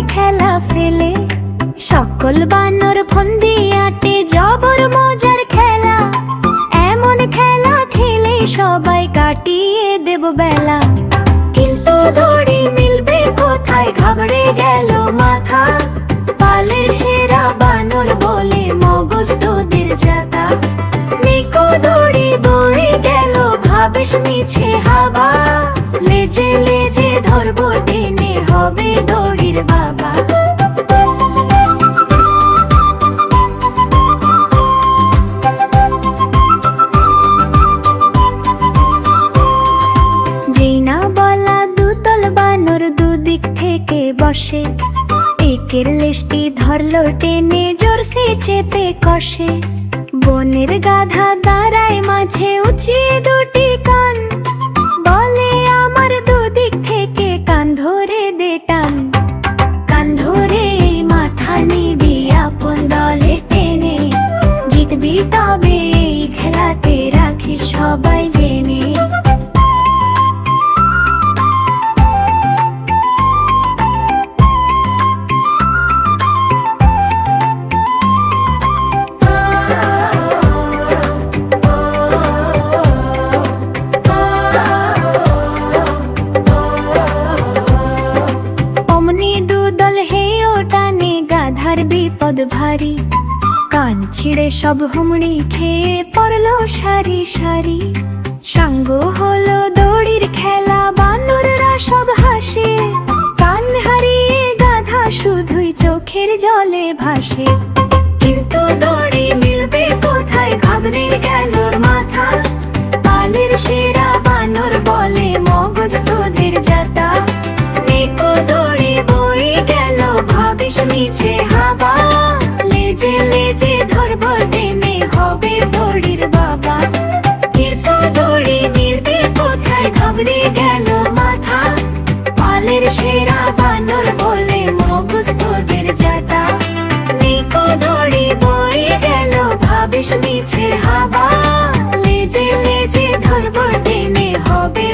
খেলা ফেলে। সকল বানর ফন্দি আটে জবর মজার খেলা। এমন খেলা খেলে সবাই কাটিয়ে দেব বেলা। কিন্তু দড়ি মিলবে কোথায় ঘাবড়ে গেল মাথা। পালের সেরা বানর বলে মগজ তোদের জাতা। নিকো দড়ি বয়ে গেল ভাবিস মিছে হাবা। লেজে লেজে ধরবো টেনে হবে দড়ির বাবা। যেই না বলা দুতল বানর দুদিক থেকে বসে। একের লেজটি ধরলো টেনে জোরসে চেপে কষে। বনের গাধা দাঁড়ায় মাঝে উঁচিয়ে দুটি কান। বলে আমার দুদিক থেকে কান ধরে দে টান। কান ধরে মাথা নিবি আপন দলে টেনে। জিতবি তবে এই খেলাতে রাখিস সবাই জেনে। বিপদ ভারী কান ছিঁড়ে সব হুমড়ি খেয়ে পড়লো সারি সারি। সাঙ্গ হলো দড়ির খেলা বানররা সব হাসে। কান হারিয়ে গাধা শুধুই চোখের জলে ভাসে। কিন্তু দড়ি মিলবে কোথায় ঘাবড়ে গেল মাথা। পালের সেরা বানর বলে মগজ তোদের জাতা। নিকো দড়ি বয়ে গেল ভাবিস মিছে হাবা। লেজে লেজে ধরবো টেনে হবে দড়ির বাবা। কিন্তু দড়ি মিলবে কোথায় ঘাবড়ে গেল মাথা। পালের সেরা বানর বলে মগজ তোদের জাতা। নিকো দড়ি বয়ে গেল ভাবিস মিছে হাবা। লেজে লেজে ধরবো টেনে হবে